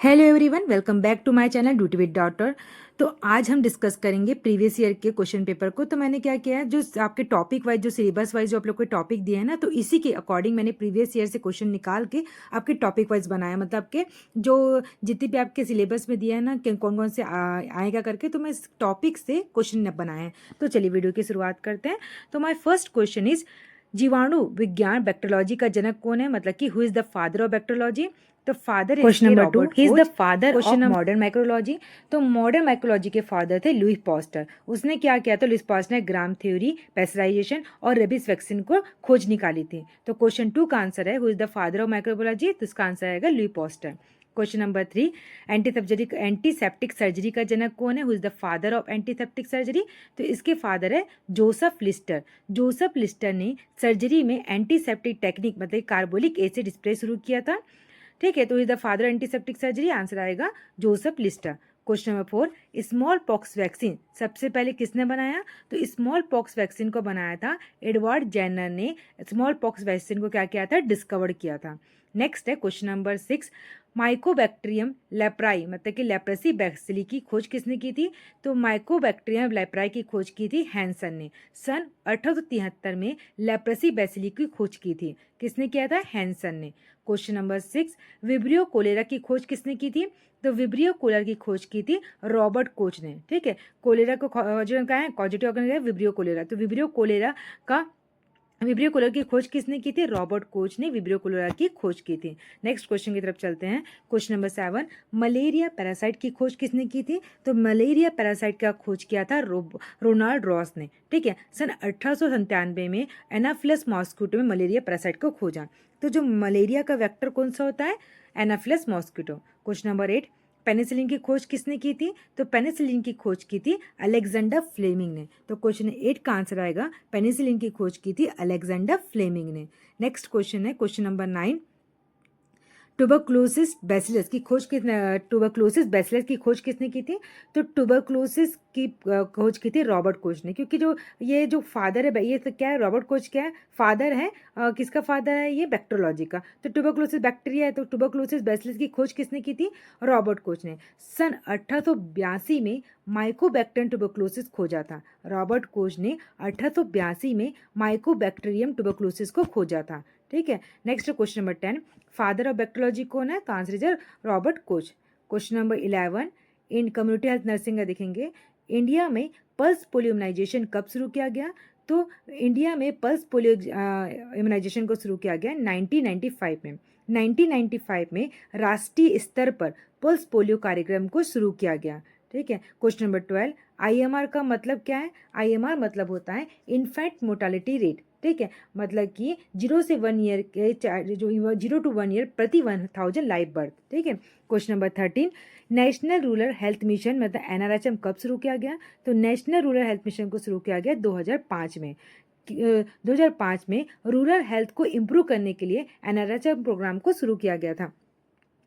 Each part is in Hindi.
Hello everyone, welcome back to my channel duty with daughter. तो आज हम डिस्कस करेंगे प्रीवियस ईयर के क्वेश्चन पेपर को। तो मैंने क्या किया है, जो आपके टॉपिक वाइज, जो सिलेबस वाइज जो आप लोग को टॉपिक दिए हैं ना, तो इसी के अकॉर्डिंग मैंने प्रीवियस ईयर से क्वेश्चन निकाल के आपके टॉपिक वाइज बनाया। मतलब आपके जो जितनी भी आपके सिलेबस में दिया है ना कि कौन कौन से आएगा करके, तो मैं इस टॉपिक से क्वेश्चन बनाए हैं। तो चलिए वीडियो की शुरुआत करते हैं। तो माई फर्स्ट क्वेश्चन इज, जीवाणु विज्ञान बैक्टीरियोलॉजी का जनक कौन है? मतलब कि who is the father of bacteriology? तो फादर है क्वेश्चन इसके number 2, Robert he is the coach. Father question of number modern micrology. तो मॉडर्न माइक्रोलॉजी के फादर थे लुई पास्टर। उसने क्या किया था? लुई पास्टर ने ग्राम थ्योरी, पेस्चराइजेशन और रेबीज वैक्सीन को खोज निकाली थी। तो क्वेश्चन 2 का आंसर है who is the father of microbiology, तो इसका आंसर आएगा Louis Pasteur. Question number 3, antiseptic surgery का जनक कौन है? Who is the father of antiseptic surgery? तो इसके फादर है जोसेफ लिस्टर। जोसेफ लिस्टर ने सर्जरी में एंटीसेप्टिक टेक्निक मतलब कार्बोलिक एसिड स्प्रे शुरू किया था। ठीक है, तो is the father antiseptic surgery, answer आएगा Joseph Lister. Question number 4, smallpox vaccine सबसे पहले किसने बनाया? तो स्मॉल पॉक्स वैक्सीन को बनाया था एडवर्ड जेनर ने। स्मॉल पॉक्स वैक्सीन को क्या किया था? डिस्कवर किया था। नेक्स्ट है क्वेश्चन नंबर 6, माइकोबैक्टीरियम लेप्राई मतलब कि लेप्रेसी बैक्सीली की खोज किसने की थी? तो माइकोबैक्टीरियम लेप्राई की खोज की थी हैंसन ने। सन 1873 में लेप्रेसी बैसिली की खोज की थी। किसने किया था? हैंसन ने। क्वेश्चन नंबर 6, विब्रियो कोलेरा की खोज किसने की थी? तो विब्रियो कोलेरा की खोज की थी रॉबर्ट कोच ने। ठीक है, कोलेरा को जो क्या है कॉजेटिव ऑर्गन है विब्रियो कोलेरा। तो विब्रियो कोलेरा की खोज किसने की थी? रॉबर्ट कोच ने विब्रियो कोलेरा की खोज की थी। नेक्स्ट क्वेश्चन की तरफ चलते हैं। क्वेश्चन नंबर 7, मलेरिया पैरासाइट की खोज किसने की थी? तो मलेरिया पैरासाइट का खोज किया था रोनाल्ड रॉस ने। ठीक है, सन 1897 में एनाफिलस मॉस्किटो में मलेरिया पैरासाइट को खोजा। तो जो मलेरिया का वेक्टर कौन सा होता है? Anopheles mosquito. Question number 8, penicillin की खोज किसने की थी? तो पेनिसिलिन की खोज की थी अलेक्जेंडर फ्लेमिंग ने। तो क्वेश्चन 8 का आंसर आएगा पेनिसिलिन की खोज की थी अलेक्जेंडर फ्लेमिंग ने। नेक्स्ट क्वेश्चन है क्वेश्चन नंबर 9, ट्यूबरक्लोसिस बैसिलस की खोज किसने की थी? तो ट्यूबरक्लोसिस की खोज की थी रॉबर्ट कोच ने। क्योंकि जो फादर है, ये तो क्या है, रॉबर्ट कोच क्या है? फादर है। किसका फादर है? ये बैक्टीरियोलॉजी का। तो ट्यूबरक्लोसिस बैक्टीरिया है, तो ट्यूबरक्लोसिस बैसिलस की खोज किसने की थी? रॉबर्ट कोच ने। सन 1882 में माइकोबैक्टीरियम ट्यूबरक्लोसिस खोजा था। रॉबर्ट कोच ने 1882 में माइकोबैक्टीरियम ट्यूबरक्लोसिस को खोजा था। ठीक है, next question number 10, father of bacteriology कौन है? तो answer is Robert Koch. Question number 11, in community health nursing का देखेंगे। इंडिया में पल्स पोलियो इम्यूनाइजेशन कब शुरू किया गया? तो इंडिया में पल्स पोलियो इम्यूनाइजेशन को शुरू किया गया 1995 में। 1995 में राष्ट्रीय स्तर पर पल्स पोलियो कार्यक्रम को शुरू किया गया। ठीक है, क्वेश्चन नंबर 12, आईएमआर का मतलब क्या है? आईएमआर मतलब होता है इन्फेंट मोर्टालिटी रेट। ठीक है, मतलब कि 0 से 1 ईयर के जो 0 to 1 ईयर प्रति 1000 लाइव बर्थ। ठीक है, question number 13, national rural health mission मतलब एनआरएचएम कब शुरू किया गया? तो नेशनल रूरल हेल्थ मिशन को शुरू किया गया 2005 में। 2005 में रूरल हेल्थ को इम्प्रूव करने के लिए एनआरएचएम प्रोग्राम को शुरू किया गया था।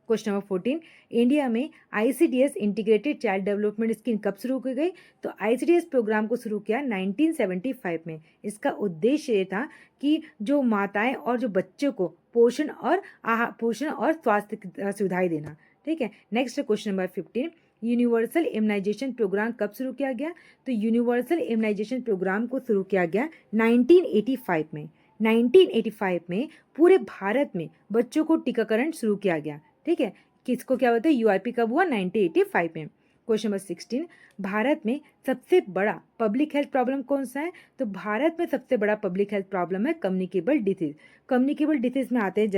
क्वेश्चन नंबर 14, इंडिया में ICDS integrated child development scheme कब शुरू की गई? तो आईसीडीएस प्रोग्राम को शुरू किया 1975 में। इसका उद्देश्य ये था कि जो माताएं और जो बच्चों को पोषण और स्वास्थ्य सुविधाएं देना। ठीक है, next question number 15, universal immunisation programme कब शुरू किया गया? तो यूनिवर्सल इम्यूनाइजेशन प्रोग्राम को शुरू किया गया 1985 में। 1985 में पूरे भारत में बच्चों को टीकाकरण शुरू किया गया। ठीक है, किसको क्या बोलते हैं? यूआईपी कब हुआ? 1985 में। क्वेश्चन नंबर 16, भारत में सबसे बड़ा पब्लिक हेल्थ प्रॉब्लम कौन सा है? तो भारत में सबसे बड़ा पब्लिक हेल्थ प्रॉब्लम है कम्युनिकेबल डिसीज। कम्युनिकेबल डिसीज में आते हैं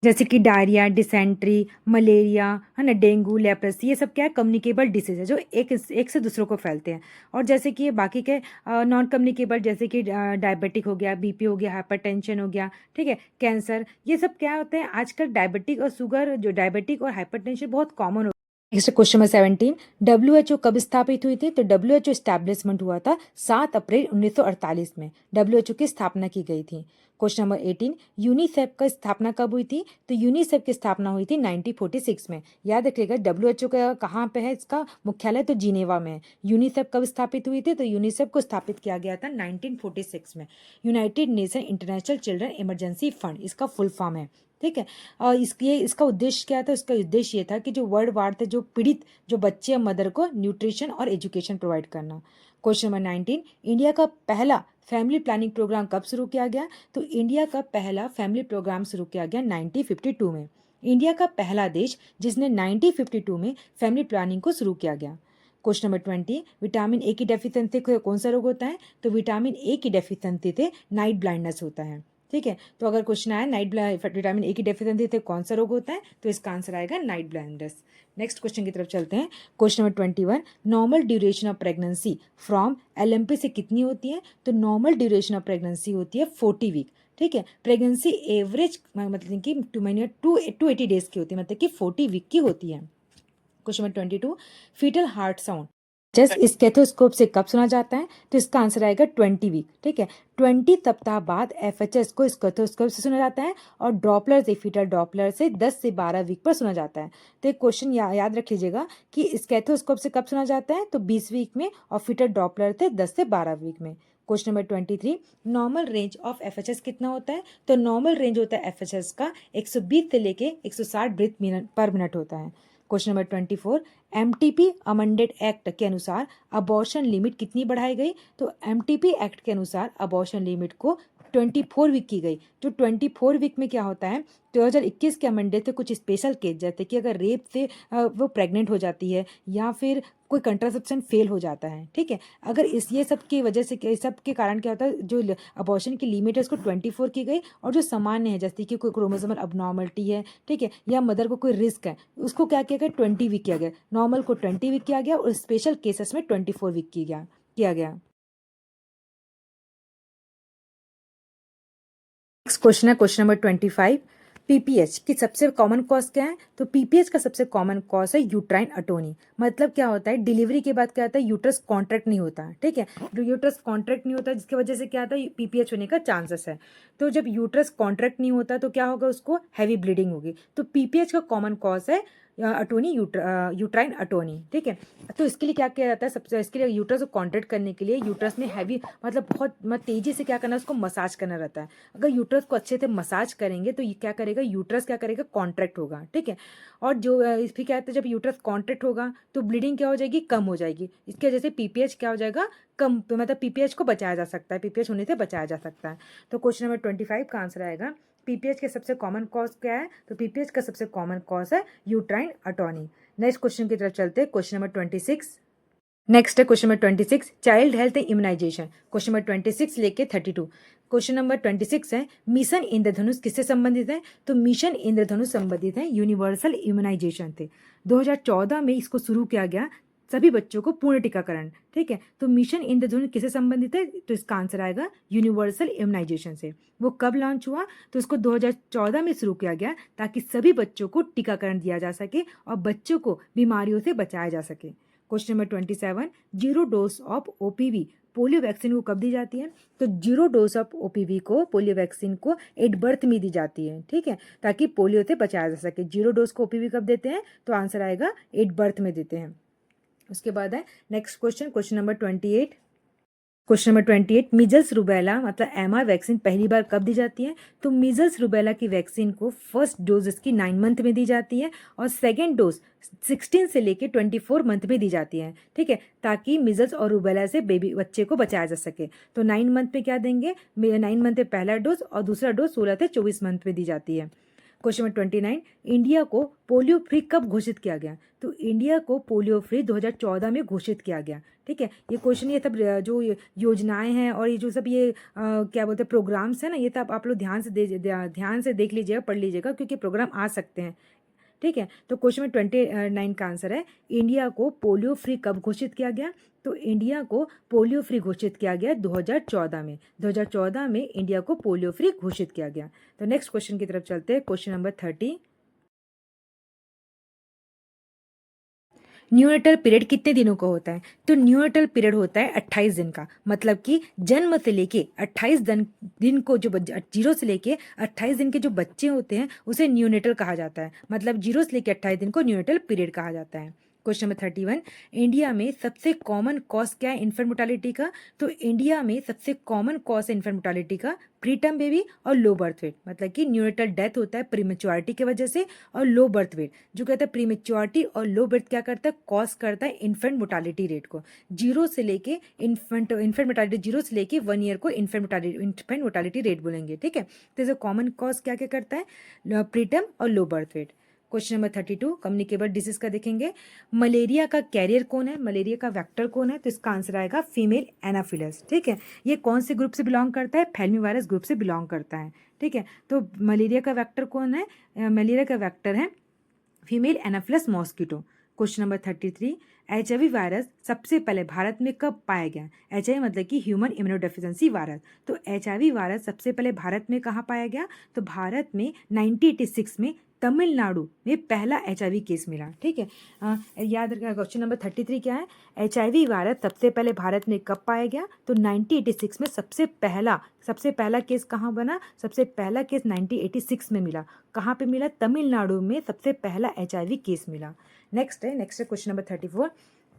जैसे कि डायरिया, डिसेंट्री, मलेरिया, है ना, डेंगू, लेप्रेसी, ये सब क्या है? कम्युनिकेबल डिसीज है जो एक से दूसरों को फैलते हैं। और जैसे कि बाकी के नॉन कम्युनिकेबल, जैसे कि डायबिटिक हो गया, बीपी हो गया, हाइपरटेंशन हो गया, ठीक है, कैंसर, ये सब क्या होते हैं? आजकल डायबिटिक और हाइपरटेंशन बहुत कॉमन हो। नेक्स्ट क्वेश्चन नंबर 17, डब्ल्यूएचओ कब स्थापित हुई थी? तो डब्ल्यूएचओ स्टैब्लिशमेंट हुआ था 7 अप्रैल 1948 में। डब्ल्यूएचओ की स्थापना की गई थी। क्वेश्चन नंबर 18, यूनिसेफ का स्थापना कब हुई थी? तो यूनिसेफ की स्थापना हुई थी 1946 में। याद रखिएगा, डब्ल्यूएचओ का कहाँ पे है? इसका मुख्यालय तो जिनेवा में है। यूनिसेफ कब स्थापित हुई थी? तो यूनिसेफ को स्थापित किया गया था 1946 में। United nation international children emergency fund इसका फुल फॉर्म है। ठीक है। और इसका उद्देश्य क्या था? इसका उद्देश्य ये था कि जो वर्ल्ड वार थे, जो पीड़ित जो बच्चे या मदर को न्यूट्रिशन और एजुकेशन प्रोवाइड करना। क्वेश्चन नंबर 19, इंडिया का पहला फैमिली प्लानिंग प्रोग्राम कब शुरू किया गया? तो इंडिया का पहला फैमिली प्रोग्राम शुरू किया गया 1952 में। इंडिया का पहला देश जिसने 1952 में फैमिली प्लानिंग को शुरू किया गया। क्वेश्चन नंबर 20, विटामिन ए की डेफिशिएंसी से कौन सा रोग होता है? तो विटामिन ए की डेफिशिएंसी से नाइट ब्लाइंडनेस होता है। ठीक है, तो अगर क्वेश्चन आया विटामिन ए की डेफिशिएंसी से कौन सा रोग होता है, तो इसका आंसर आएगा नाइट ब्लाइंडनेस। नेक्स्ट क्वेश्चन की तरफ चलते हैं। Question number 21, normal duration of pregnancy from LMP से कितनी होती है? तो नॉर्मल ड्यूरेशन ऑफ प्रेगनेंसी होती है 40 वीक। ठीक है, प्रेगनेंसी एवरेज मतलब कि 280 डेज की होती है, मतलब कि 40 वीक की होती है। Question number 22, foetal heart sound just stethoscope से कब सुना जाता है? तो इसका आंसर आएगा 20 वीक। ठीक है, 20 सप्ताह बाद एफएचएस को स्टेथोस्कोप से सुना जाता है और डॉपलर से फीटल डॉपलर से 10 से 12 वीक पर सुना जाता है। तो एक क्वेश्चन याद रख लीजिएगा कि स्टेथोस्कोप से कब सुना जाता है? तो 20 वीक में, और फीटल डॉपलर से 10 से 12 वीक में। Question number 23, normal range of FHS कितना होता है? तो नॉर्मल रेंज होता है एफएचएस का 120 से लेके 160 ब्रीथ पर मिनट होता है। Question number 24, MTP amended act के अनुसार अबॉर्शन लिमिट कितनी बढ़ाई गई? तो एमटीपी एक्ट के अनुसार अबॉर्शन लिमिट को 24 वीक की गई। जो 24 वीक में क्या होता है, 2021 के अमेंडेड थे कुछ स्पेशल केस, जैसे कि अगर रेप से वो प्रेग्नेंट हो जाती है या फिर कोई कंट्रासेप्शन फेल हो जाता है। ठीक है, अगर ये सब की वजह से, इस सब के कारण क्या होता है, जो अबॉर्शन की लिमिट है उसको 24 की गई, और जो सामान्य है जैसे कि कोई क्रोमोसोमल अबनॉर्मलिटी है, ठीक है, या मदर को कोई रिस्क है, उसको क्या किया गया? 20 वीक किया गया। नॉर्मल को 20 वीक किया गया और स्पेशल केसेस में 24 वीक किया गया। नेक्स्ट क्वेश्चन है क्वेश्चन नंबर 25, पीपीएच की सबसे कॉमन कॉज क्या है? तो पीपीएच का सबसे कॉमन कॉज है यूट्राइन अटोनी। मतलब क्या होता है, डिलीवरी के बाद क्या होता है, यूट्रस कॉन्ट्रैक्ट नहीं होता। ठीक है, यूट्रस कॉन्ट्रैक्ट नहीं होता जिसकी वजह से क्या होता है, पीपीएच होने का चांसेस है। तो जब यूट्रस कॉन्ट्रैक्ट नहीं होता तो क्या होगा, उसको हैवी ब्लीडिंग होगी। तो पीपीएच का कॉमन कॉज है अटोनी, यूट्राइन अटोनी। ठीक है, तो इसके लिए क्या किया जाता है, सबसे इसके लिए यूट्रस को कॉन्ट्रैक्ट करने के लिए यूट्रस में हैवी मतलब बहुत तेजी से क्या करना है, उसको मसाज करना रहता है। अगर यूट्रस को अच्छे से मसाज करेंगे तो ये क्या करेगा, यूट्रस क्या करेगा, कॉन्ट्रैक्ट होगा। ठीक है, और जो फिर क्या कहते हैं, जब यूट्रस कॉन्ट्रैक्ट होगा तो ब्लीडिंग क्या हो जाएगी, कम हो जाएगी। इसकी वजह से पीपीएच क्या हो जाएगा, कम, मतलब पीपीएच को बचाया जा सकता है, पीपीएच होने से बचाया जा सकता है। तो क्वेश्चन नंबर 25 का आंसर आएगा, पीपीएच के सबसे कॉमन कॉज क्या है? तो पीपीएच का सबसे कॉमन कॉज है यूट्राइन अटोनी। नेक्स्ट क्वेश्चन की तरफ चलते हैं, क्वेश्चन नंबर 26। नेक्स्ट है question number 26, child health immunisation. Question number 26 लेके 32। क्वेश्चन नंबर 26 है, मिशन इंद्रधनुष किससे संबंधित है? तो मिशन इंद्रधनुष संबंधित है यूनिवर्सल इम्यूनाइजेशन से। 2014 में इसको शुरू किया गया, सभी बच्चों को पूर्ण टीकाकरण। ठीक है, तो मिशन इंद्रधनुष किससे संबंधित है? तो इसका आंसर आएगा यूनिवर्सल इम्यूनाइजेशन से। वो कब लॉन्च हुआ? तो इसको 2014 में शुरू किया गया ताकि सभी बच्चों को टीकाकरण दिया जा सके और बच्चों को बीमारियों से बचाया जा सके। Question number 27, zero dose of OPV polio vaccine को कब दी जाती है? तो जीरो डोज ऑफ ओपीवी को, पोलियो वैक्सीन को एट बर्थ में दी जाती है। ठीक है, ताकि पोलियो से बचाया जा सके। जीरो डोज को ओपीवी कब देते हैं? तो आंसर आएगा एट बर्थ में देते हैं। उसके बाद है next question, question number 28। Question number 28, measles rubella मतलब एमआर वैक्सीन पहली बार कब दी जाती है? तो मिजल्स रुबेला की वैक्सीन को फर्स्ट डोज इसकी 9 मंथ में दी जाती है और सेकेंड डोज 16 से लेके 24 मंथ में दी जाती है। ठीक है, ताकि मिजल्स और रुबेला से बच्चे को बचाया जा सके। तो 9 मंथ में क्या देंगे, 9 मंथ में पहला डोज और दूसरा डोज 16 से 24 मंथ में दी जाती है। क्वेश्चन नंबर 29, इंडिया को पोलियो फ्री कब घोषित किया गया? तो इंडिया को पोलियो फ्री 2014 में घोषित किया गया। ठीक है, ये क्वेश्चन, ये सब जो योजनाएं हैं और ये जो सब ये क्या बोलते हैं प्रोग्राम्स हैं ना, ये सब आप लोग ध्यान से देख लीजिएगा, पढ़ लीजिएगा, क्योंकि प्रोग्राम आ सकते हैं। ठीक है, तो क्वेश्चन में 29 का आंसर है, इंडिया को पोलियो फ्री कब घोषित किया गया? तो इंडिया को पोलियो फ्री घोषित किया गया 2014 में। 2014 में इंडिया को पोलियो फ्री घोषित किया गया। तो नेक्स्ट क्वेश्चन की तरफ चलते हैं, क्वेश्चन नंबर 30। न्यूनेटल पीरियड कितने दिनों का होता है? तो न्यूनेटल पीरियड होता है 28 दिन का। मतलब कि जन्म से लेके 28 दिन को जो 0 से लेके 28 दिन के जो बच्चे होते हैं उसे न्यूनेटल कहा जाता है। मतलब 0 से लेके 28 दिन को न्यूनेटल पीरियड कहा जाता है। क्वेश्चन नंबर 31, इंडिया में सबसे कॉमन कॉज क्या है इन्फेंट मोर्टालिटी का? तो इंडिया में सबसे कॉमन कॉज है इन्फेंट मोर्टालिटी का प्रीटर्म बेबी और लो बर्थ वेट, मतलब कि न्यूनेटल डेथ होता है प्रीमेच्योरिटी की वजह से, और लो बर्थ वेट जो कहता है प्रीमेच्योरिटी और लो बर्थ क्या करता है, कॉज करता है इन्फेंट मोर्टालिटी रेट को जीरो से लेके इन्फेंट मोर्टालिटी 0 से लेके 1 ईयर को इन्फेंट मोर्टालिटी रेट बोलेंगे, ठीक है। तो इसे कॉमन कॉज क्या क्या करता है, प्रीटर्म और low birth weight. Question number 32, communicable disease का देखेंगे। मलेरिया का कैरियर कौन है, मलेरिया का वेक्टर कौन है? तो इसका आंसर आएगा फीमेल एनाफिलस, ठीक है। ये कौन से ग्रुप से बिलोंग करता है? फैल्मीवायरस ग्रुप से बिलोंग करता है, ठीक है। तो मलेरिया का वेक्टर कौन है? मलेरिया का वेक्टर है female Anopheles mosquito. Question number 33, HIV virus सबसे पहले भारत में कब पाया गया? HIV मतलब कि ह्यूमन इम्यूनोडेफिशिएंसी वायरस। तो HIV वायरस सबसे पहले भारत में कहाँ पाया गया? तो भारत में 1986 में तमिलनाडु में पहला HIV केस मिला, ठीक है। याद रखना, क्वेश्चन नंबर 33 क्या है? HIV वायरस सबसे पहले भारत में कब पाया गया? तो 1986 में सबसे पहला केस कहाँ बना? सबसे पहला केस 1986 में मिला। कहाँ पे मिला? तमिलनाडु में सबसे पहला HIV केस मिला। नेक्स्ट है क्वेश्चन नंबर 34,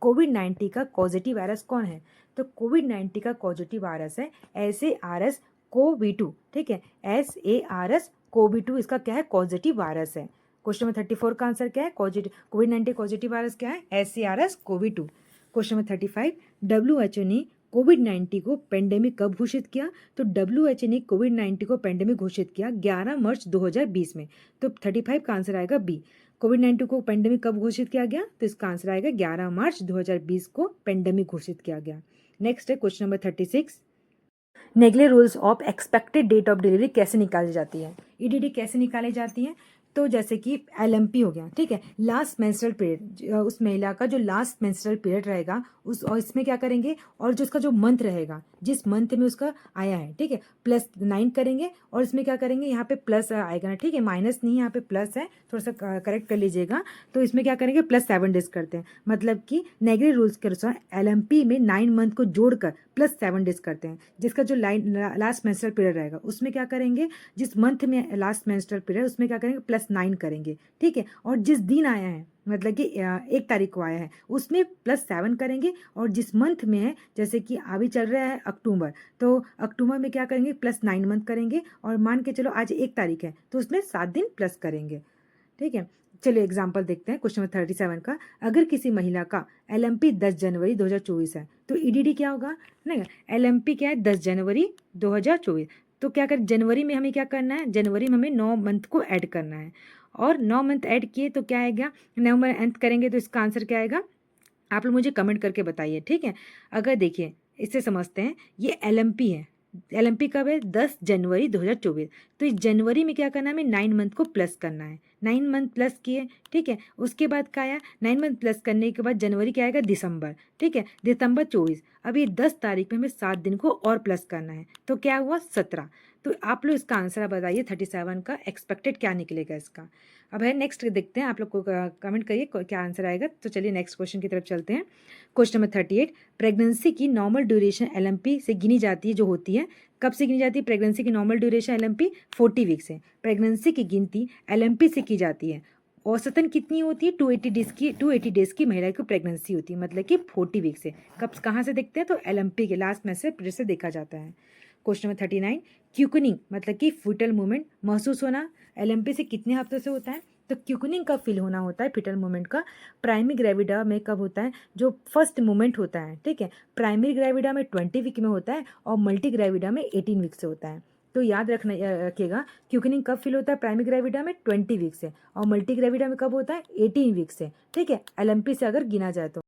कोविड-19 का पॉजिटिव वायरस कौन है? तो कोविड-19 का पॉजिटिव वायरस है SARS-CoV-2, ठीक है। SARS-CoV-2 इसका क्या है? पॉजिटिव वायरस है। क्वेश्चन नंबर 34 का आंसर क्या है? कोविड-19 पॉजिटिव वायरस क्या है? SARS-CoV-2। क्वेश्चन नंबर 35, WHO ने कोविड-19 को पेंडेमिक कब घोषित किया? तो WHO ने कोविड-19 को पेंडेमिक घोषित किया 11 मार्च 2020 में। तो 35 का आंसर आएगा बी। कोविड-19 को पेंडेमिक कब घोषित किया गया? तो इसका आंसर आएगा 11 मार्च 2020 को पेंडेमिक घोषित किया गया। नेक्स्ट है question number 36, Naegele rules of expected date of delivery कैसे निकाली जाती है? EDD कैसे निकाली जाती है? तो जैसे कि LMP हो गया, ठीक है, लास्ट मेंस्ट्रुअल पीरियड, उस महिला का जो लास्ट मेंस्ट्रुअल पीरियड रहेगा उस, और इसमें क्या करेंगे, और जो उसका जो मंथ रहेगा, जिस मंथ में उसका आया है, ठीक है, +9 करेंगे, और इसमें क्या करेंगे, यहाँ पे प्लस आएगा ना, ठीक है, माइनस नहीं, यहाँ पे प्लस है, थोड़ा सा करेक्ट कर लीजिएगा। तो इसमें क्या करेंगे, +7 डेज करते हैं, मतलब कि नेगरी रूल्स के अनुसार LMP में 9 मंथ को जोड़कर +7 डेज करते हैं। जिसका जो लास्ट मेंस्ट्रुअल पीरियड रहेगा उसमें क्या करेंगे, जिस मंथ में लास्ट मेंस्ट्रुअल पीरियड उसमें क्या करेंगे, +9 करेंगे, ठीक है। और जिस दिन आया है, मतलब कि 1 तारीख को आया है, उसमें +7 करेंगे, और जिस मंथ में है, जैसे कि अभी चल रहा है अक्टूबर, तो अक्टूबर में क्या करेंगे, +9 मंथ करेंगे, और मान के चलो आज 1 तारीख है तो उसमें 7 दिन प्लस करेंगे, ठीक है। चलिए एग्जाम्पल देखते हैं क्वेश्चन नंबर 37 का। अगर किसी महिला का LMP 10 जनवरी 2024 है तो EDD क्या होगा? नहीं, LMP क्या है, 10 जनवरी 2024। तो क्या कर, जनवरी में हमें क्या करना है, जनवरी में हमें 9 मंथ को ऐड करना है, और 9 मंथ ऐड किए तो क्या आएगा, 9 मंथ करेंगे तो इसका आंसर क्या आएगा, आप लोग मुझे कमेंट करके बताइए, ठीक है। अगर देखिए इससे समझते हैं, ये LMP है, LMP कब है, 10 जनवरी 2024। तो इस जनवरी में क्या करना है, हमें 9 मंथ को प्लस करना है, 9 मंथ प्लस किए, ठीक है। उसके बाद क्या आया, 9 मंथ प्लस करने के बाद जनवरी क्या आएगा, दिसंबर, ठीक है, दिसंबर 24। अब ये 10 तारीख में हमें 7 दिन को और प्लस करना है, तो क्या हुआ, 17। तो आप लोग इसका आंसर बताइए 37 का एक्सपेक्टेड क्या निकलेगा इसका। अब है नेक्स्ट देखते हैं, आप लोग को कमेंट करिए क्या आंसर आएगा। तो चलिए नेक्स्ट क्वेश्चन की तरफ चलते हैं। क्वेश्चन नंबर 38, प्रेगनेंसी की नॉर्मल ड्यूरेशन LMP से गिनी जाती है, जो होती है, कब से गिनी जाती है प्रेगनेंसी की नॉर्मल ड्यूरेशन LMP? 40 वीक से। प्रेगनेंसी की गिनती LMP से की जाती है। औसतन कितनी होती है, 280 डेज की महिला की प्रेगनेंसी होती है, मतलब कि 40 वीक से। कब कहाँ से देखते हैं, तो LMP के लास्ट मैसेज से देखा जाता है। क्वेश्चन नंबर 39, क्यूकनिंग मतलब कि फीटल मूवमेंट महसूस होना LMP से कितने हफ्तों से होता है? तो क्यूकनिंग का फील होना होता है फीटल मूवमेंट का प्राइमरी ग्रेविडा में कब होता है, जो फर्स्ट मूवमेंट होता है, ठीक है। प्राइमरी ग्रेविडा में 20 वीक में होता है, और मल्टी ग्रेविडा में 18 वीक से होता है। तो याद रखिएगा, क्यूकनिंग कब फील होता है, प्राइमरी ग्रेविडा में 20 वीक से, और मल्टी ग्रेविडा में कब होता है, 18 वीक से, ठीक है, LMP से अगर गिना जाए तो।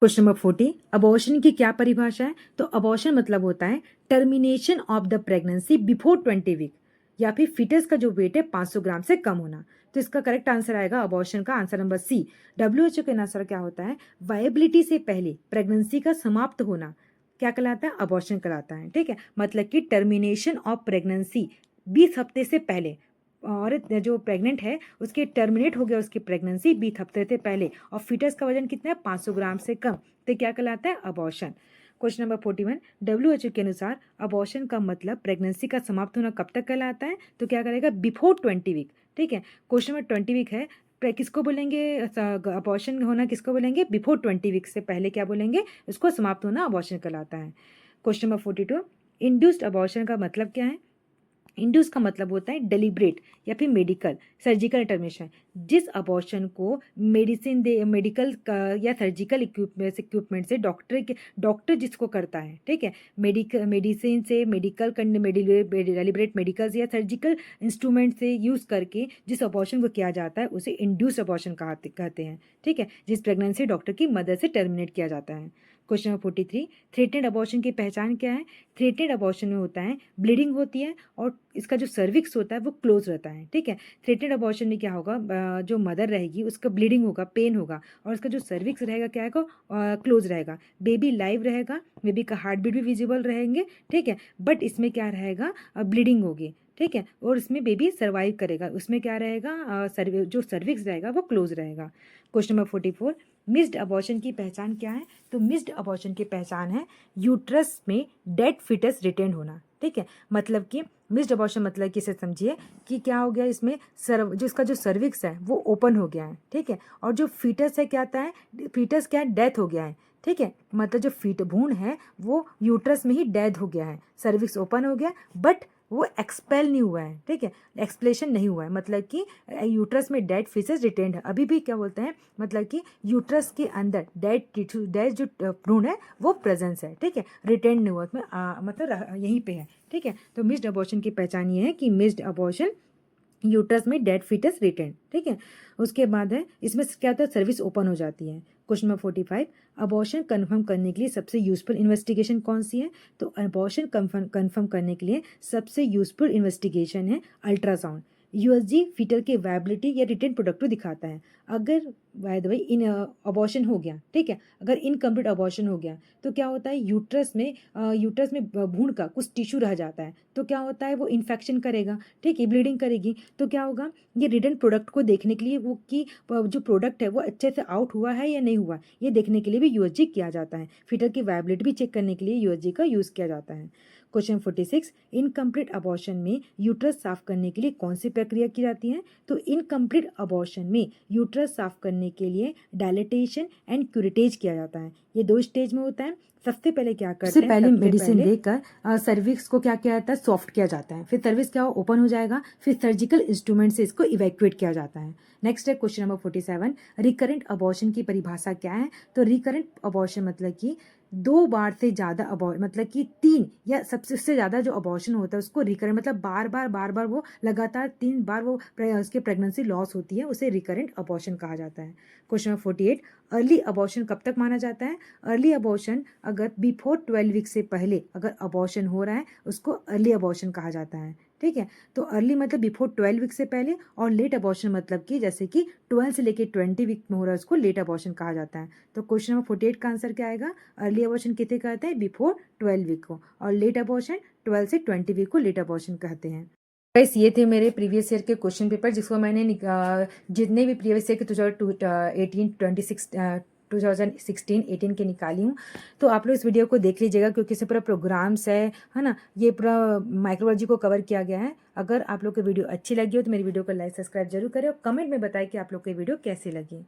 क्वेश्चन नंबर 40, अबॉर्शन की क्या परिभाषा है? तो अबॉर्शन मतलब होता है termination of the pregnancy before 20 week, या फिर फीटस का जो वेट है 500 ग्राम से कम होना। तो इसका करेक्ट आंसर आएगा अबॉर्शन का आंसर नंबर सी। WHO के अनुसार क्या होता है, वायबिलिटी से पहले प्रेगनेंसी का समाप्त होना क्या कहलाता है, अबॉर्शन कहलाता है, ठीक है। मतलब कि टर्मिनेशन ऑफ प्रेगनेंसी 20 हफ्ते से पहले, औरत जो प्रेग्नेंट है उसके टर्मिनेट हो गया उसकी प्रेगनेंसी 20 हफ्ते से पहले, और फीटस का वजन कितना है, 500 ग्राम से कम, तो क्या कहलाता है, अबॉर्शन। क्वेश्चन नंबर 41, WHO के अनुसार अबॉर्शन का मतलब प्रेगनेंसी का समाप्त होना कब तक कहलाता है? तो क्या करेगा, बिफोर 20 वीक, ठीक है। क्वेश्चन नंबर 20 वीक है, किसको बोलेंगे, अबॉर्शन होना किसको बोलेंगे, बिफोर 20 वीक्स से पहले क्या बोलेंगे, उसको समाप्त होना अबॉर्शन कहलाता है। क्वेश्चन नंबर 42, इंड्यूस्ड अबॉर्शन का मतलब क्या है। इंड्यूस का मतलब होता है डेलिब्रेट या फिर मेडिकल सर्जिकल इंटरवेंशन। जिस अबॉर्शन को मेडिकल या सर्जिकल इक्विपमेंट से डॉक्टर जिसको करता है, ठीक है, मेडिसिन से, डेलिब्रेट मेडिकल या सर्जिकल इंस्ट्रूमेंट से यूज़ करके जिस अबॉर्शन को किया जाता है उसे इंड्यूस अबॉर्शन कहते हैं, ठीक है, जिस प्रेगनेंसी डॉक्टर की मदद से टर्मिनेट किया जाता है। क्वेश्चन नंबर 43, थ्रेटेड अबॉर्शन की पहचान क्या है। थ्रेटेड अबॉर्शन में होता है ब्लीडिंग होती है और इसका जो सर्विक्स होता है वो क्लोज रहता है, ठीक है। थ्रेटेड अबॉर्शन में क्या होगा, जो मदर रहेगी उसका ब्लीडिंग होगा, पेन होगा, और उसका जो सर्विक्स रहेगा क्या है, क्लोज रहेगा। बेबी लाइव रहेगा, बेबी का हार्ट बीट भी विजिबल रहेंगे, ठीक है, बट इसमें क्या रहेगा, ब्लीडिंग होगी, ठीक है, और इसमें बेबी सर्वाइव करेगा। उसमें क्या रहेगा, जो सर्विक्स रहेगा वो क्लोज रहेगा। क्वेश्चन नंबर 44, मिस्ड अबॉर्शन की पहचान क्या है। तो मिस्ड अबॉर्शन की पहचान है यूट्रस में डेड फिटस रिटेन होना, ठीक है। मतलब कि मिस्ड अबॉर्शन मतलब कि इसे समझिए कि क्या हो गया, इसमें जो इसका जो सर्विक्स है वो ओपन हो गया है, ठीक है, और जो फीटस है क्या आता है, फीटस क्या है, डेथ हो गया है, ठीक है, मतलब जो भ्रूण है वो यूट्रस में ही डेथ हो गया है, सर्विक्स ओपन हो गया बट वो एक्सपेल नहीं हुआ है, ठीक है, एक्सप्लेशन नहीं हुआ है, मतलब कि यूट्रस में डेड फीसेस रिटेन्ड है। अभी भी क्या बोलते हैं, मतलब कि यूट्रस के अंदर डेड जो भ्रूण है वो प्रेजेंस है, ठीक है, रिटेन्ड नहीं हुआ, उसमें मतलब यहीं पे है, ठीक है। तो मिस्ड अबॉर्शन की पहचान ये है कि मिस्ड अबॉर्शन यूट्रस में डेड फीटस रिटेन, ठीक है। उसके बाद है इसमें क्या होता है, सर्विस ओपन हो जाती है। क्वेश्चन नंबर 45, अबॉर्शन कंफर्म करने के लिए सबसे यूजफुल इन्वेस्टिगेशन कौन सी है। तो अबॉर्शन कंफर्म करने के लिए सबसे यूजफुल इन्वेस्टिगेशन है अल्ट्रासाउंड। यूएसजी फीटल की वायबिलिटी या रिटेन प्रोडक्ट को दिखाता है। अगर by the way in abortion हो गया, ठीक है, अगर इनकम्प्लीट अबॉर्शन हो गया तो क्या होता है, यूट्रस में भ्रूण का कुछ टिश्यू रह जाता है, तो क्या होता है वो इन्फेक्शन करेगा, ठीक है, ब्लीडिंग करेगी, तो क्या होगा, ये रिटर्न प्रोडक्ट को देखने के लिए वो कि जो प्रोडक्ट है वो अच्छे से आउट हुआ है या नहीं हुआ, ये देखने के लिए भी यूएसजी किया जाता है। फीटर की वायबिलिटी भी चेक करने के लिए यूएसजी का यूज़ किया जाता है। क्वेश्चन 46, इनकम्प्लीट अबॉर्शन में यूट्रस साफ करने के लिए कौन सी प्रक्रिया की जाती है। तो इनकम्प्लीट अबॉर्शन में यूट्रस साफ करने के लिए डायलेटेशन एंड क्यूरेटेज किया जाता है। ये 2 स्टेज में होता है। सबसे पहले क्या करते हैं, पहले मेडिसिन देकर सर्विक्स को क्या किया जाता है, सॉफ्ट किया जाता है, फिर सर्विक्स क्या ओपन हो जाएगा, फिर सर्जिकल इंस्ट्रूमेंट से इसको इवैक्यूएट किया जाता है। नेक्स्ट है क्वेश्चन नंबर 47, रिकरेंट अबॉर्शन की परिभाषा क्या है। तो रिकरेंट अबॉर्शन मतलब कि 2 बार से ज़्यादा मतलब कि 3 या सबसे उससे ज़्यादा जो अबॉर्शन होता है उसको रिकरेंट, मतलब बार बार वो लगातार 3 बार वो उसके प्रेगनेंसी लॉस होती है, उसे रिकरेंट अबॉर्शन कहा जाता है। क्वेश्चन नंबर 48, अर्ली अबॉर्शन कब तक माना जाता है। अर्ली अबॉर्शन अगर बिफोर 12 वीक से पहले अगर अबॉर्शन हो रहा है उसको अर्ली अबॉर्शन कहा जाता है, ठीक है। तो अर्ली मतलब बिफोर 12 वीक से पहले, और लेट अबॉर्शन मतलब कि जैसे कि 12 से लेके 20 वीक में हो रहा है उसको लेट अबॉर्शन कहा जाता है। तो क्वेश्चन नंबर 48 का आंसर क्या आएगा, अर्ली अबॉर्शन कितने कहते हैं, बिफोर 12 वीक को, और लेट अबॉर्शन 12 से 20 वीक को लेट अबॉर्शन कहते हैं। गाइस ये थे मेरे प्रीवियस ईयर के क्वेश्चन पेपर, जिसको मैंने जितने भी प्रीवियस ईयर के 2016 18 के निकाली हूँ। तो आप लोग इस वीडियो को देख लीजिएगा क्योंकि इसमें पूरा प्रोग्राम्स है ना, ये पूरा माइक्रोबायोलॉजी को कवर किया गया है। अगर आप लोग को वीडियो अच्छी लगी हो तो मेरी वीडियो को लाइक सब्सक्राइब जरूर करें और कमेंट में बताएं कि आप लोग को वीडियो कैसी लगी।